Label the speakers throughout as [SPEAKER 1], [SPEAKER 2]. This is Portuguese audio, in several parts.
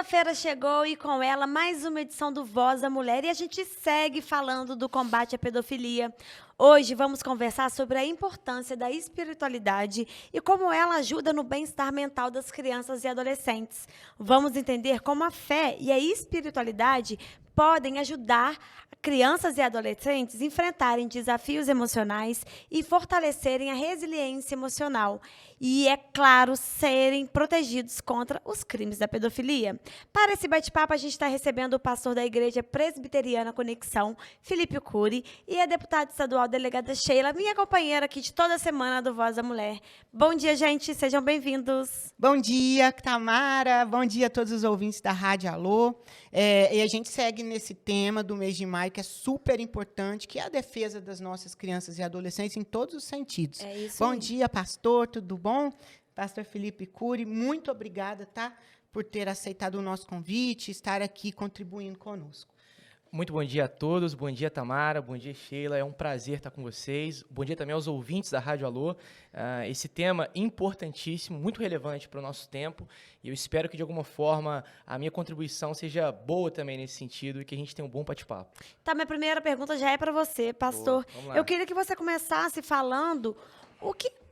[SPEAKER 1] Quinta-feira chegou e com ela mais uma edição do Voz da Mulher e a gente segue falando do combate à pedofilia. Hoje vamos conversar sobre a importância da espiritualidade e como ela ajuda no bem-estar mental das crianças e adolescentes. Vamos entender como a fé e a espiritualidade podem ajudar crianças e adolescentes a enfrentarem desafios emocionais e fortalecerem a resiliência emocional. E, é claro, serem protegidos contra os crimes da pedofilia. Para esse bate-papo, a gente está recebendo o pastor da Igreja Presbiteriana Conexão, Felipe Cury, e a deputada estadual delegada Sheila, minha companheira aqui de toda semana do Voz da Mulher. Bom dia, gente. Sejam bem-vindos.
[SPEAKER 2] Bom dia, Tamara. Bom dia a todos os ouvintes da Rádio Alô. E a gente segue nesse tema do mês de maio, que é super importante, que é a defesa das nossas crianças e adolescentes em todos os sentidos.
[SPEAKER 1] É isso
[SPEAKER 2] Bom
[SPEAKER 1] aí.
[SPEAKER 2] dia, pastor, tudo bom? Pastor Felipe Cury, muito obrigada, tá, por ter aceitado o nosso convite, estar aqui contribuindo conosco.
[SPEAKER 3] Muito bom dia a todos, bom dia Tamara, bom dia Sheila, é um prazer estar com vocês. Bom dia também aos ouvintes da Rádio Alô. Esse tema importantíssimo, muito relevante para o nosso tempo, e eu espero que de alguma forma a minha contribuição seja boa também nesse sentido e que a gente tenha um bom bate-papo.
[SPEAKER 1] Tá, minha primeira pergunta já é para você, pastor.
[SPEAKER 3] Boa, vamos lá.
[SPEAKER 1] Eu queria que você começasse falando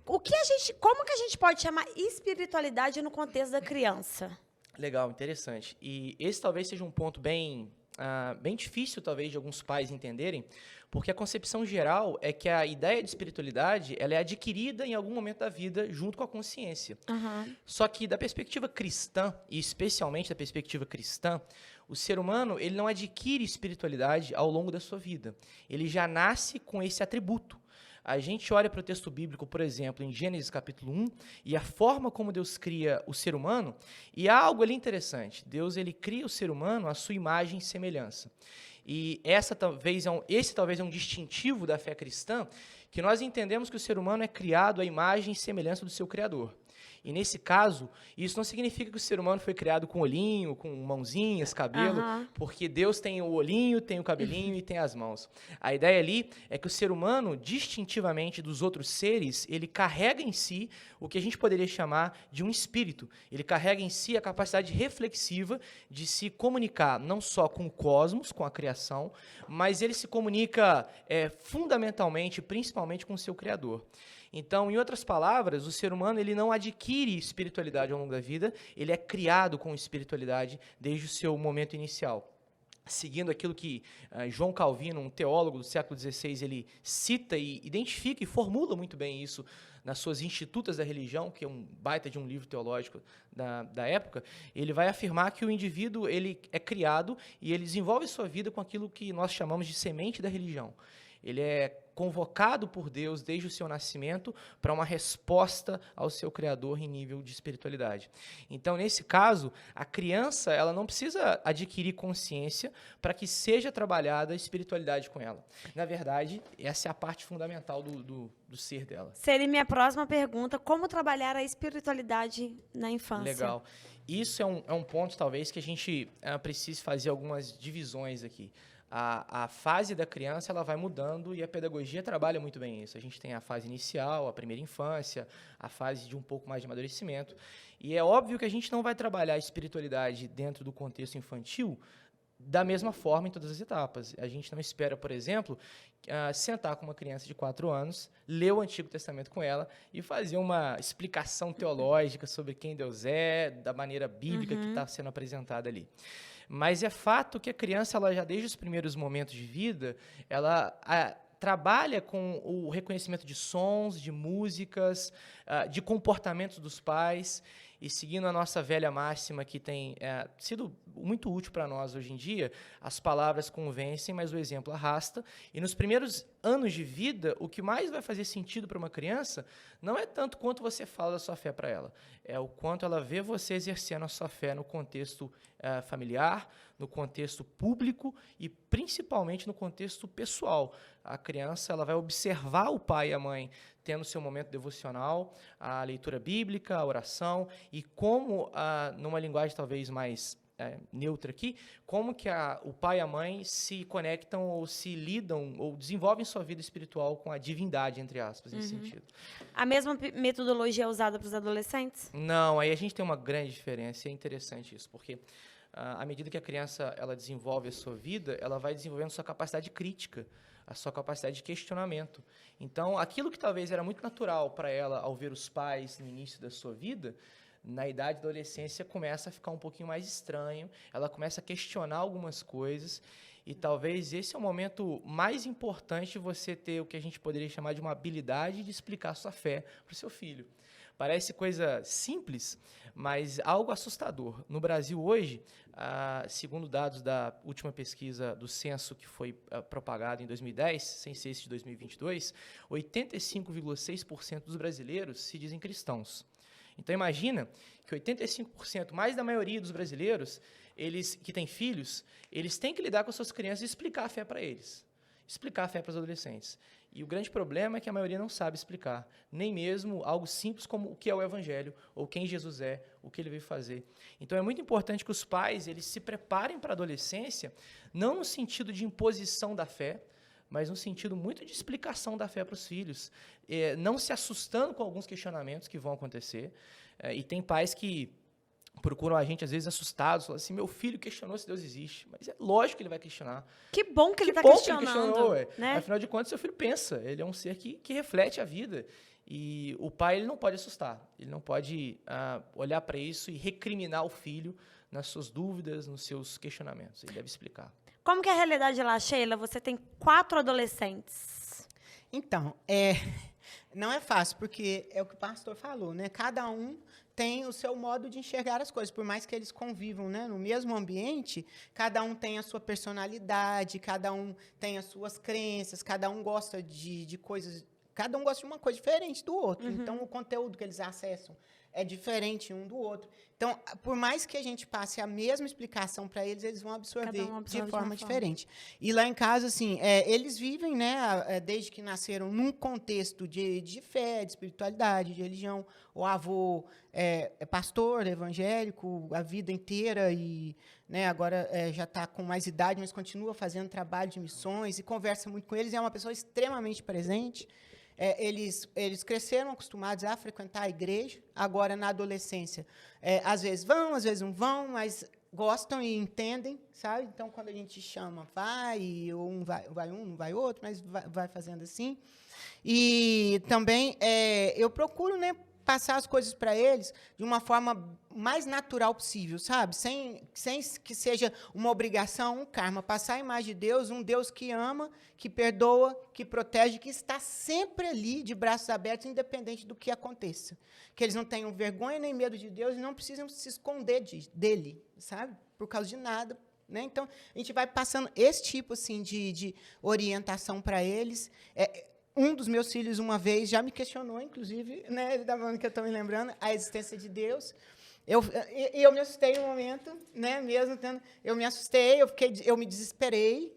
[SPEAKER 1] como que a gente pode chamar espiritualidade no contexto da criança?
[SPEAKER 3] Legal, interessante. E esse talvez seja um ponto bem difícil, talvez, de alguns pais entenderem, porque a concepção geral é que a ideia de espiritualidade ela é adquirida em algum momento da vida junto com a consciência.
[SPEAKER 1] Uhum.
[SPEAKER 3] Só que da perspectiva cristã, e especialmente da perspectiva cristã, o ser humano ele não adquire espiritualidade ao longo da sua vida. Ele já nasce com esse atributo. A gente olha para o texto bíblico, por exemplo, em Gênesis capítulo 1, e a forma como Deus cria o ser humano, e há algo ali interessante. Deus ele cria o ser humano à sua imagem e semelhança. E esse talvez é um distintivo da fé cristã, que nós entendemos que o ser humano é criado à imagem e semelhança do seu Criador. E, nesse caso, isso não significa que o ser humano foi criado com olhinho, com mãozinhas, cabelo, porque Deus tem o olhinho, tem o cabelinho e tem as mãos. A ideia ali é que o ser humano, distintivamente dos outros seres, ele carrega em si o que a gente poderia chamar de um espírito. Ele carrega em si a capacidade reflexiva de se comunicar não só com o cosmos, com a criação, mas ele se comunica fundamentalmente, principalmente com o seu Criador. Então, em outras palavras, o ser humano ele não adquire espiritualidade ao longo da vida, ele é criado com espiritualidade desde o seu momento inicial. Seguindo aquilo que João Calvino, um teólogo do século XVI, ele cita e identifica e formula muito bem isso nas suas Institutas da Religião, que é um baita de um livro teológico da época, ele vai afirmar que o indivíduo ele é criado e ele desenvolve sua vida com aquilo que nós chamamos de semente da religião. Ele é convocado por Deus desde o seu nascimento para uma resposta ao seu Criador em nível de espiritualidade. Então, nesse caso, a criança ela não precisa adquirir consciência para que seja trabalhada a espiritualidade com ela. Na verdade, essa é a parte fundamental do ser dela.
[SPEAKER 1] Seria minha próxima pergunta, como trabalhar a espiritualidade na infância?
[SPEAKER 3] Legal. Isso é um ponto, talvez, que a gente precise fazer algumas divisões aqui. A fase da criança ela vai mudando e a pedagogia trabalha muito bem isso. A gente tem a fase inicial, a primeira infância, a fase de um pouco mais de amadurecimento. E é óbvio que a gente não vai trabalhar a espiritualidade dentro do contexto infantil da mesma forma em todas as etapas. A gente não espera, por exemplo, sentar com uma criança de 4 anos, ler o Antigo Testamento com ela e fazer uma explicação teológica sobre quem Deus é, da maneira bíblica que está sendo apresentada ali. Mas é fato que a criança, ela já desde os primeiros momentos de vida, ela trabalha com o reconhecimento de sons, de músicas, de comportamentos dos pais, e seguindo a nossa velha máxima que tem sido muito útil para nós hoje em dia, as palavras convencem, mas o exemplo arrasta. E nos primeiros anos de vida, o que mais vai fazer sentido para uma criança não é tanto quanto você fala da sua fé para ela, é o quanto ela vê você exercendo a sua fé no contexto familiar, no contexto público e principalmente no contexto pessoal. A criança ela vai observar o pai e a mãe tendo seu momento devocional, a leitura bíblica, a oração, e como, numa linguagem talvez mais neutra aqui, como que o pai e a mãe se conectam ou se lidam ou desenvolvem sua vida espiritual com a divindade, entre aspas, nesse sentido.
[SPEAKER 1] A mesma metodologia é usada para os adolescentes?
[SPEAKER 3] Não, aí a gente tem uma grande diferença, e é interessante isso, porque à medida que a criança ela desenvolve a sua vida, ela vai desenvolvendo sua capacidade crítica, a sua capacidade de questionamento. Então, aquilo que talvez era muito natural para ela ao ver os pais no início da sua vida, na idade da adolescência começa a ficar um pouquinho mais estranho, ela começa a questionar algumas coisas, e talvez esse é o momento mais importante de você ter o que a gente poderia chamar de uma habilidade de explicar sua fé para o seu filho. Parece coisa simples, mas algo assustador. No Brasil hoje, segundo dados da última pesquisa do censo que foi propagada em 2010, sem ser esse de 2022, 85,6% dos brasileiros se dizem cristãos. Então, imagina que 85%, mais da maioria dos brasileiros, eles que têm filhos, eles têm que lidar com as suas crianças e explicar a fé para eles, explicar a fé para os adolescentes. E o grande problema é que a maioria não sabe explicar, nem mesmo algo simples como o que é o Evangelho, ou quem Jesus é, o que ele veio fazer. Então, é muito importante que os pais eles se preparem para a adolescência, não no sentido de imposição da fé, mas no sentido muito de explicação da fé para os filhos, não se assustando com alguns questionamentos que vão acontecer. E tem pais que procuram a gente, às vezes, assustados, falam assim, meu filho questionou se Deus existe, mas é lógico que ele vai questionar.
[SPEAKER 1] Que bom que ele está
[SPEAKER 3] Que ele
[SPEAKER 1] questionando.
[SPEAKER 3] questionou,
[SPEAKER 1] né?
[SPEAKER 3] Afinal de contas, seu filho pensa, ele é um ser que reflete a vida. E o pai ele não pode assustar, ele não pode olhar para isso e recriminar o filho nas suas dúvidas, nos seus questionamentos. Ele deve explicar.
[SPEAKER 1] Como que é a realidade lá, Sheila? Você tem 4 adolescentes.
[SPEAKER 2] Então, não é fácil, porque é o que o pastor falou, né? Cada um tem o seu modo de enxergar as coisas, por mais que eles convivam, né, no mesmo ambiente, cada um tem a sua personalidade, cada um tem as suas crenças, cada um gosta de coisas, cada um gosta de uma coisa diferente do outro. Então, o conteúdo que eles acessam é diferente um do outro. Então, por mais que a gente passe a mesma explicação para eles, eles vão absorver de forma diferente. E lá em casa, assim, eles vivem, né, desde que nasceram, num contexto de fé, de espiritualidade, de religião. O avô é pastor evangélico a vida inteira e, né, agora já está com mais idade, mas continua fazendo trabalho de missões e conversa muito com eles. É uma pessoa extremamente presente. Eles cresceram acostumados a frequentar a igreja, agora, na adolescência, às vezes vão, às vezes não vão, mas gostam e entendem, sabe? Então, quando a gente chama, ou vai um, não vai outro, mas vai fazendo assim. E também eu procuro, né, passar as coisas para eles de uma forma mais natural possível, sabe? Sem que seja uma obrigação, um karma. Passar a imagem de Deus, um Deus que ama, que perdoa, que protege, que está sempre ali, de braços abertos, independente do que aconteça. Que eles não tenham vergonha nem medo de Deus e não precisam se esconder dele, sabe? Por causa de nada. Né? Então, a gente vai passando esse tipo assim, de orientação para eles. Um dos meus filhos, uma vez, já me questionou, inclusive, né, ele estava falando que eu estou me lembrando, a existência de Deus. Eu me assustei um momento, né, mesmo tendo, eu me assustei, eu me desesperei,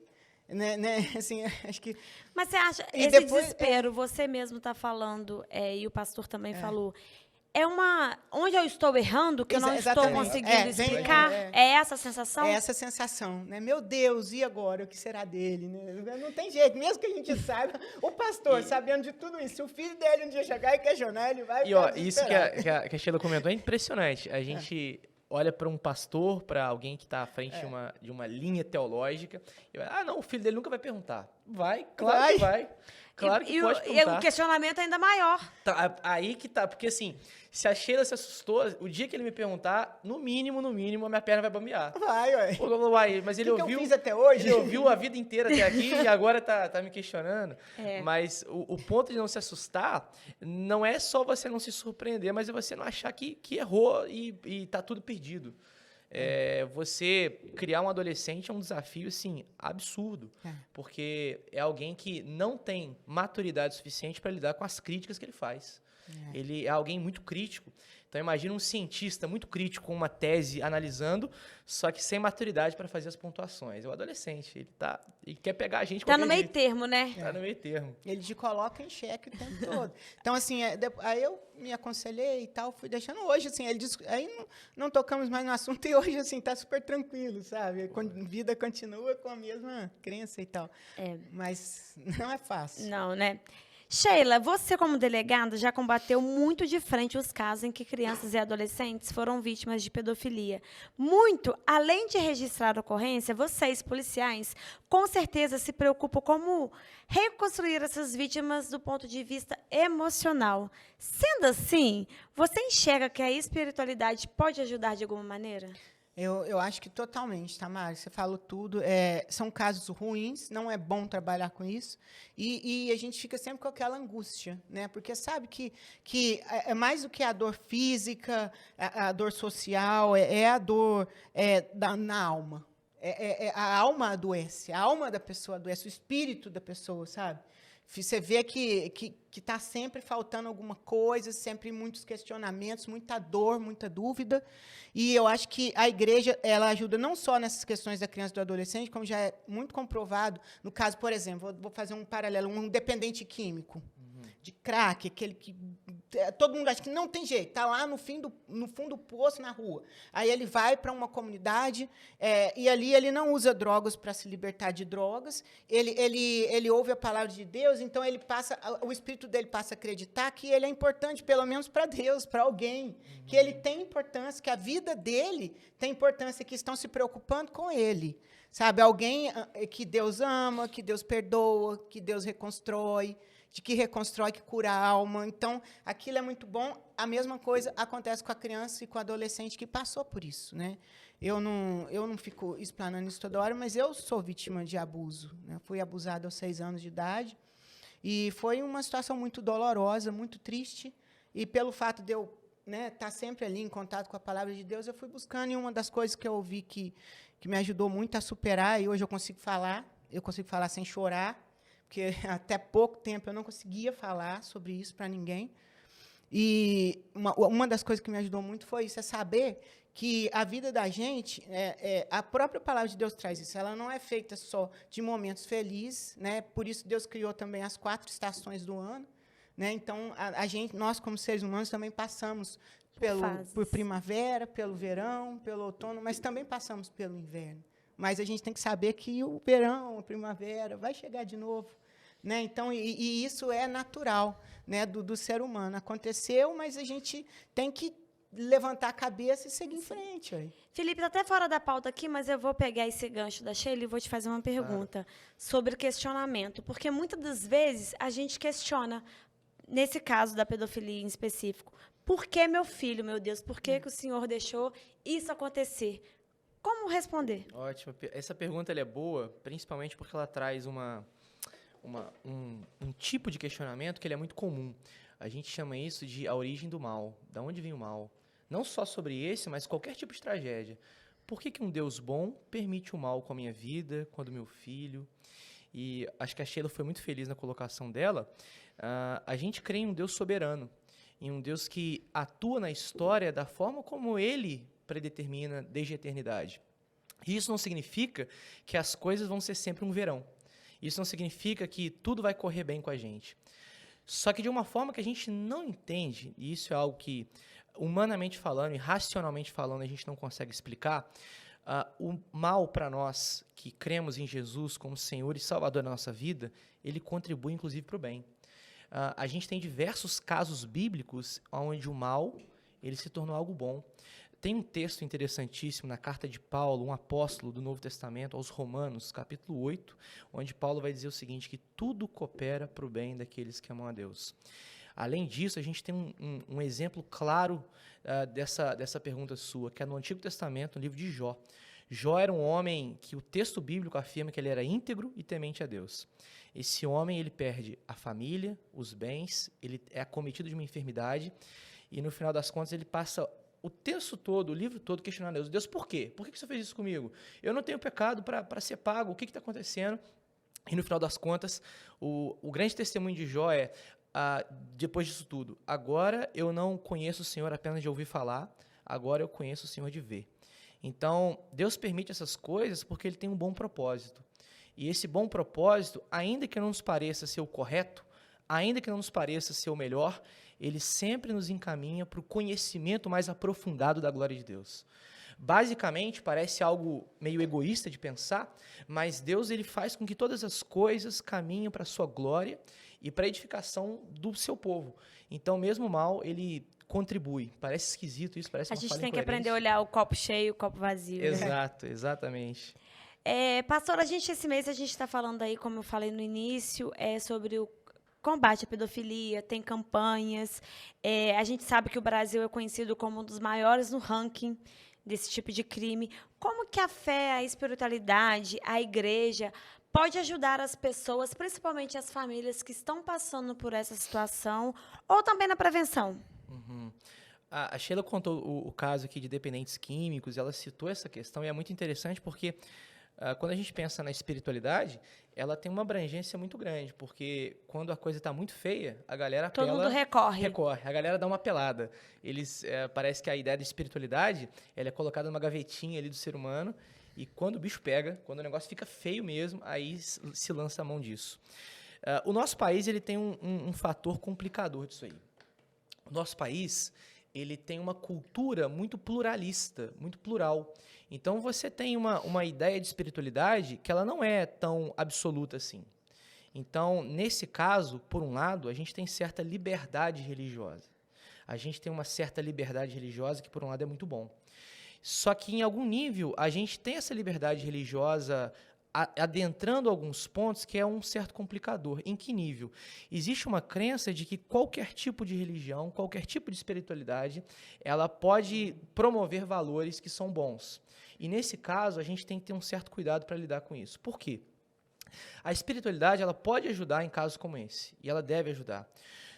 [SPEAKER 2] né, assim, acho que...
[SPEAKER 1] Mas você acha,
[SPEAKER 2] E
[SPEAKER 1] esse
[SPEAKER 2] depois,
[SPEAKER 1] desespero, você mesmo está falando, e o pastor também falou, onde eu estou errando, que eu não estou
[SPEAKER 2] Exatamente.
[SPEAKER 1] conseguindo explicar? É essa sensação?
[SPEAKER 2] É essa sensação, né? Meu Deus, e agora? O que será dele? Né? Não tem jeito, mesmo que a gente saiba, o pastor, sabendo de tudo isso, se o filho dele um dia chegar e questionar, ele vai ficar
[SPEAKER 3] isso que a Sheila comentou é impressionante. A gente olha para um pastor, para alguém que está à frente de uma linha teológica, e vai, não, o filho dele nunca vai perguntar. Vai, claro que vai. Claro que pode perguntar.
[SPEAKER 1] E o questionamento é ainda maior.
[SPEAKER 3] Aí que tá, porque assim, se a Sheila se assustou, o dia que ele me perguntar, no mínimo, a minha perna vai bambear.
[SPEAKER 2] Vai.
[SPEAKER 3] Mas ele
[SPEAKER 2] que
[SPEAKER 3] ouviu.
[SPEAKER 2] eu fiz até hoje?
[SPEAKER 3] Ele ouviu a vida inteira até aqui e agora tá me questionando. Mas o ponto de não se assustar não é só você não se surpreender, mas é você não achar que errou e tá tudo perdido. Você criar um adolescente é um desafio, assim, absurdo. Porque é alguém que não tem maturidade suficiente para lidar com as críticas que ele faz. Ele é alguém muito crítico. Então, imagina um cientista muito crítico com uma tese analisando, só que sem maturidade para fazer as pontuações. É o adolescente, ele quer pegar a gente
[SPEAKER 1] Tá no meio termo, né?
[SPEAKER 3] Tá no meio termo.
[SPEAKER 2] Ele te coloca em xeque o tempo todo. Então, assim, aí eu me aconselhei e tal, fui deixando hoje, assim, aí não tocamos mais no assunto e hoje, assim, tá super tranquilo, sabe? A vida continua com a mesma crença e tal. Mas não é fácil.
[SPEAKER 1] Não, né? Sheila, você como delegada já combateu muito de frente os casos em que crianças e adolescentes foram vítimas de pedofilia. Muito, além de registrar a ocorrência, vocês, policiais, com certeza se preocupam como reconstruir essas vítimas do ponto de vista emocional. Sendo assim, você enxerga que a espiritualidade pode ajudar de alguma maneira?
[SPEAKER 2] Eu acho que totalmente, Tamara. Você falou tudo. São casos ruins, não é bom trabalhar com isso. E a gente fica sempre com aquela angústia, né? Porque sabe que é mais do que a dor física, a dor social, a dor na alma. A alma adoece, a alma da pessoa adoece, o espírito da pessoa, sabe? Você vê que está sempre faltando alguma coisa, sempre muitos questionamentos, muita dor, muita dúvida. E eu acho que a igreja ela ajuda não só nessas questões da criança e do adolescente, como já é muito comprovado. No caso, por exemplo, vou fazer um paralelo, um dependente químico de crack, aquele que todo mundo acha que não tem jeito, está lá no fundo do poço, na rua. Aí ele vai para uma comunidade e ali ele não usa drogas para se libertar de drogas, ele ouve a palavra de Deus, então o espírito dele passa a acreditar que ele é importante, pelo menos para Deus, para alguém, que ele tem importância, que a vida dele tem importância, que estão se preocupando com ele. Sabe, alguém que Deus ama, que Deus perdoa, que Deus reconstrói, que reconstrói, que cura a alma. Então, aquilo é muito bom. A mesma coisa acontece com a criança e com o adolescente que passou por isso, né? Eu não fico explanando isso toda hora, mas eu sou vítima de abuso, né? Fui abusada aos 6 anos de idade e foi uma situação muito dolorosa, muito triste. E pelo fato de eu estar sempre ali em contato com a palavra de Deus, eu fui buscando, e uma das coisas que eu ouvi que me ajudou muito a superar, e hoje eu consigo falar sem chorar, porque até pouco tempo eu não conseguia falar sobre isso para ninguém. E uma das coisas que me ajudou muito foi isso, é saber que a vida da gente, a própria palavra de Deus traz isso, ela não é feita só de momentos felizes, né? Por isso Deus criou também as 4 estações do ano, né? Então, nós, como seres humanos, também passamos por primavera, pelo verão, pelo outono, mas também passamos pelo inverno. Mas a gente tem que saber que o verão, a primavera, vai chegar de novo. Né? Então, e isso é natural, né, do ser humano. Aconteceu, mas a gente tem que levantar a cabeça e seguir em frente. Aí.
[SPEAKER 1] Felipe, está até fora da pauta aqui, mas eu vou pegar esse gancho da Sheila e vou te fazer uma pergunta sobre questionamento. Porque, muitas das vezes, a gente questiona, nesse caso da pedofilia em específico, por que meu filho, meu Deus, por que o senhor deixou isso acontecer? Como responder?
[SPEAKER 3] Ótimo. Essa pergunta ela é boa, principalmente porque ela traz um tipo de questionamento que ele é muito comum. A gente chama isso de a origem do mal. Da onde vem o mal? Não só sobre esse, mas qualquer tipo de tragédia. Por que um Deus bom permite o mal com a minha vida, com a do meu filho? E acho que a Sheila foi muito feliz na colocação dela. A gente crê em um Deus soberano, em um Deus que atua na história da forma como Ele predetermina desde a eternidade. E isso não significa que as coisas vão ser sempre um verão. Isso não significa que tudo vai correr bem com a gente. Só que de uma forma que a gente não entende, e isso é algo que, humanamente falando e racionalmente falando, a gente não consegue explicar, o mal para nós que cremos em Jesus como Senhor e Salvador da nossa vida, ele contribui inclusive para o bem. A gente tem diversos casos bíblicos onde o mal ele se tornou algo bom. Tem um texto interessantíssimo na carta de Paulo, um apóstolo do Novo Testamento, aos Romanos, capítulo 8, onde Paulo vai dizer o seguinte, que tudo coopera para o bem daqueles que amam a Deus. Além disso, a gente tem um exemplo claro dessa pergunta sua, que é no Antigo Testamento, no livro de Jó. Jó era um homem que o texto bíblico afirma que ele era íntegro e temente a Deus. Esse homem, ele perde a família, os bens, ele é acometido de uma enfermidade, e no final das contas ele passa o texto todo, o livro todo, questionando a Deus. Deus, por quê? Por que você fez isso comigo? Eu não tenho pecado para ser pago. O que está acontecendo? E, no final das contas, o grande testemunho de Jó é, depois disso tudo, agora eu não conheço o Senhor apenas de ouvir falar, agora eu conheço o Senhor de ver. Então, Deus permite essas coisas porque Ele tem um bom propósito. E esse bom propósito, ainda que não nos pareça ser o correto, ainda que não nos pareça ser o melhor, ele sempre nos encaminha para o conhecimento mais aprofundado da glória de Deus. Basicamente, parece algo meio egoísta de pensar, mas Deus ele faz com que todas as coisas caminhem para a sua glória e para a edificação do seu povo. Então, mesmo o mal, ele contribui. Parece esquisito isso, parece
[SPEAKER 1] A
[SPEAKER 3] uma
[SPEAKER 1] gente
[SPEAKER 3] fala
[SPEAKER 1] tem que
[SPEAKER 3] incoerente.
[SPEAKER 1] aprender a olhar o copo cheio e o copo vazio. Né?
[SPEAKER 3] Exato, exatamente.
[SPEAKER 1] Pastor, esse mês a gente está falando aí, como eu falei no início, sobre o combate à pedofilia, tem campanhas. A gente sabe que o Brasil é conhecido como um dos maiores no ranking desse tipo de crime. Como que a fé, a espiritualidade, a igreja pode ajudar as pessoas, principalmente as famílias que estão passando por essa situação, ou também na prevenção?
[SPEAKER 3] Uhum. A Sheila contou o caso aqui de dependentes químicos, ela citou essa questão, e é muito interessante porque quando a gente pensa na espiritualidade, ela tem uma abrangência muito grande, porque quando a coisa está muito feia, a galera
[SPEAKER 1] Todo
[SPEAKER 3] apela...
[SPEAKER 1] mundo recorre.
[SPEAKER 3] A galera dá uma apelada. Parece que a ideia da espiritualidade, ela é colocada numa gavetinha ali do ser humano, e quando o bicho pega, quando o negócio fica feio mesmo, aí se lança a mão disso. O nosso país, ele tem um fator complicador disso aí. O nosso país, ele tem uma cultura muito pluralista, muito plural. Então, você tem uma ideia de espiritualidade que ela não é tão absoluta assim. Então, nesse caso, por um lado, a gente tem certa liberdade religiosa. A gente tem uma certa liberdade religiosa que, por um lado, é muito bom. Só que, em algum nível, a gente tem essa liberdade religiosa adentrando alguns pontos que é um certo complicador. Em que nível? Existe uma crença de que qualquer tipo de religião, qualquer tipo de espiritualidade, ela pode promover valores que são bons. E, nesse caso, a gente tem que ter um certo cuidado para lidar com isso. Por quê? A espiritualidade ela pode ajudar em casos como esse, e ela deve ajudar.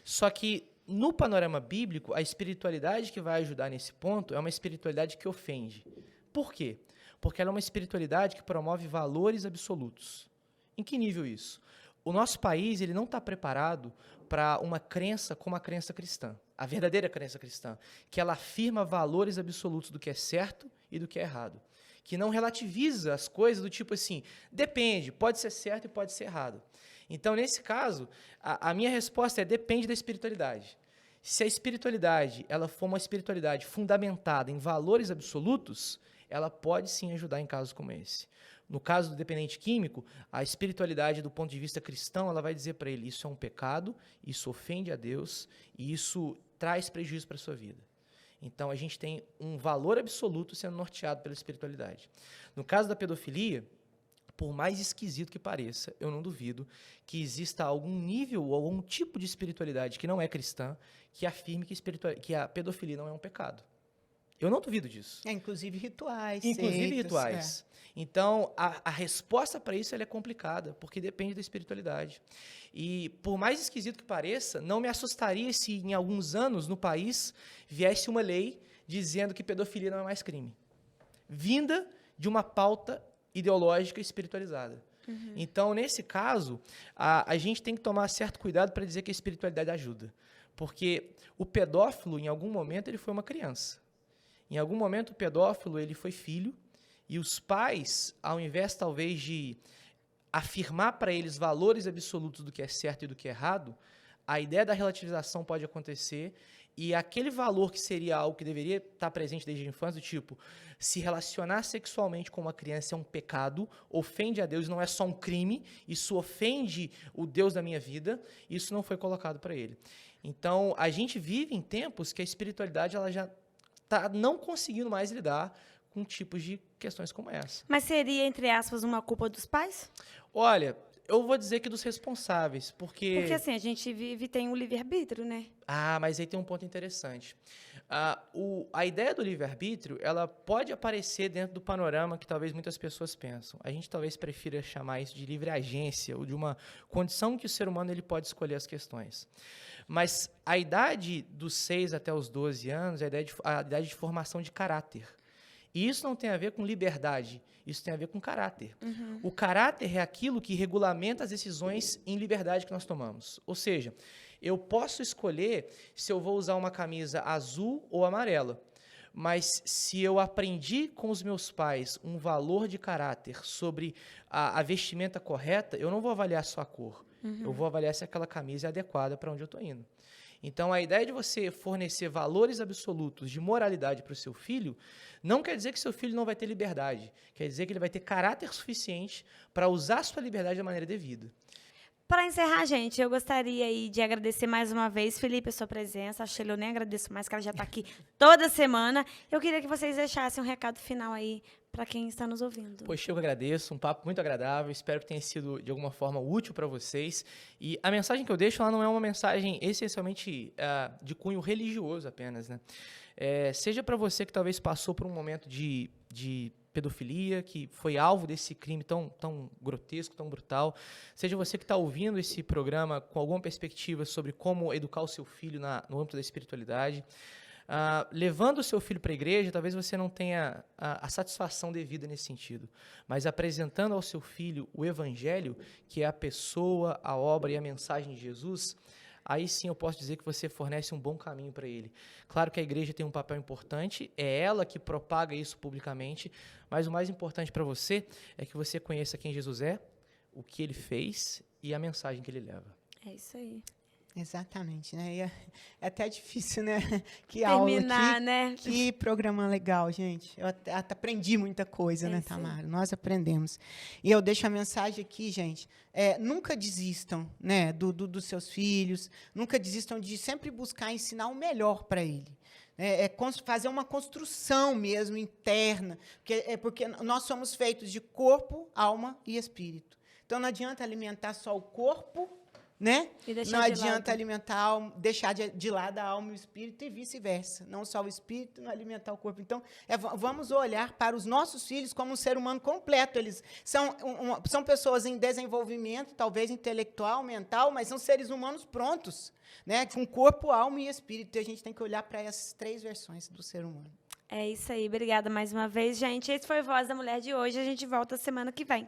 [SPEAKER 3] Só que, no panorama bíblico, a espiritualidade que vai ajudar nesse ponto é uma espiritualidade que ofende. Por quê? Porque ela é uma espiritualidade que promove valores absolutos. Em que nível isso? O nosso país ele não está preparado para uma crença como a crença cristã, a verdadeira crença cristã, que ela afirma valores absolutos do que é certo e do que é errado, que não relativiza as coisas do tipo assim, depende, pode ser certo e pode ser errado. Então, nesse caso, a minha resposta é depende da espiritualidade. Se a espiritualidade ela for uma espiritualidade fundamentada em valores absolutos, ela pode sim ajudar em casos como esse. No caso do dependente químico, a espiritualidade do ponto de vista cristão, ela vai dizer para ele, isso é um pecado, isso ofende a Deus e isso traz prejuízo para a sua vida. Então, a gente tem um valor absoluto sendo norteado pela espiritualidade. No caso da pedofilia, por mais esquisito que pareça, eu não duvido que exista algum nível ou algum tipo de espiritualidade que não é cristã que afirme que a pedofilia não é um pecado. Eu não duvido disso.
[SPEAKER 2] Inclusive rituais.
[SPEAKER 3] Inclusive
[SPEAKER 2] seitas,
[SPEAKER 3] rituais. Então, a resposta para isso ela é complicada, porque depende da espiritualidade. E, por mais esquisito que pareça, não me assustaria se, em alguns anos, no país, viesse uma lei dizendo que pedofilia não é mais crime. Vinda de uma pauta ideológica espiritualizada. Uhum. Então, nesse caso, a gente tem que tomar certo cuidado para dizer que a espiritualidade ajuda. Porque o pedófilo, em algum momento, ele foi uma criança. Em algum momento, o pedófilo ele foi filho, e os pais, ao invés, talvez, de afirmar para eles valores absolutos do que é certo e do que é errado, a ideia da relativização pode acontecer, e aquele valor que seria algo que deveria estar presente desde a infância, do tipo, se relacionar sexualmente com uma criança é um pecado, ofende a Deus, não é só um crime, isso ofende o Deus da minha vida, isso não foi colocado para ele. Então, a gente vive em tempos que a espiritualidade ela já está não conseguindo mais lidar com tipos de questões como essa.
[SPEAKER 1] Mas seria, entre aspas, uma culpa dos pais?
[SPEAKER 3] Olha, eu vou dizer que dos responsáveis, porque...
[SPEAKER 1] Porque, assim, a gente tem um livre-arbítrio, né?
[SPEAKER 3] Mas aí tem um ponto interessante. A ideia do livre-arbítrio, ela pode aparecer dentro do panorama que talvez muitas pessoas pensam. A gente talvez prefira chamar isso de livre-agência, ou de uma condição que o ser humano ele pode escolher as questões. Mas a idade dos 6 até os 12 anos é a idade de formação de caráter. E isso não tem a ver com liberdade, isso tem a ver com caráter. Uhum. O caráter é aquilo que regulamenta as decisões em liberdade que nós tomamos. Ou seja, eu posso escolher se eu vou usar uma camisa azul ou amarela. Mas se eu aprendi com os meus pais um valor de caráter sobre a vestimenta correta, eu não vou avaliar só a cor. Uhum. Eu vou avaliar se aquela camisa é adequada para onde eu estou indo. Então, a ideia de você fornecer valores absolutos de moralidade para o seu filho não quer dizer que seu filho não vai ter liberdade. Quer dizer que ele vai ter caráter suficiente para usar a sua liberdade da maneira devida.
[SPEAKER 1] Para encerrar, gente, eu gostaria aí de agradecer mais uma vez, Felipe, a sua presença. A Sheila eu nem agradeço mais, que ela já está aqui toda semana. Eu queria que vocês deixassem um recado final aí para quem está nos ouvindo.
[SPEAKER 3] Poxa, eu agradeço, um papo muito agradável, espero que tenha sido de alguma forma útil para vocês. E a mensagem que eu deixo lá não é uma mensagem essencialmente de cunho religioso apenas, né? Seja para você que talvez passou por um momento de pedofilia, que foi alvo desse crime tão grotesco, tão brutal, seja você que está ouvindo esse programa com alguma perspectiva sobre como educar o seu filho no âmbito da espiritualidade, levando o seu filho para a igreja, talvez você não tenha a satisfação devida nesse sentido, mas apresentando ao seu filho o evangelho, que é a pessoa, a obra e a mensagem de Jesus, aí sim eu posso dizer que você fornece um bom caminho para ele. Claro que a igreja tem um papel importante, é ela que propaga isso publicamente, mas o mais importante para você é que você conheça quem Jesus é, o que ele fez e a mensagem que ele leva.
[SPEAKER 1] É isso aí.
[SPEAKER 2] Exatamente, né? E é até difícil, né? Que
[SPEAKER 1] Terminar,
[SPEAKER 2] aula,
[SPEAKER 1] né?
[SPEAKER 2] que programa legal, gente. Eu até aprendi muita coisa, né, Tamara? Nós aprendemos. E eu deixo a mensagem aqui, gente. Nunca desistam, né, dos seus filhos. Nunca desistam de sempre buscar ensinar o melhor para ele. Fazer uma construção mesmo interna, porque nós somos feitos de corpo, alma e espírito. Então, não adianta alimentar só o corpo, né? Não adianta deixar de lado a alma e o espírito e vice-versa. Não só o espírito, não alimentar o corpo. Então, vamos olhar para os nossos filhos como um ser humano completo. Eles são pessoas em desenvolvimento, talvez intelectual, mental, mas são seres humanos prontos, né? Com corpo, alma e espírito. E a gente tem que olhar para essas 3 versões do ser humano.
[SPEAKER 1] É isso aí. Obrigada mais uma vez, gente. Esse foi Voz da Mulher de hoje. A gente volta semana que vem.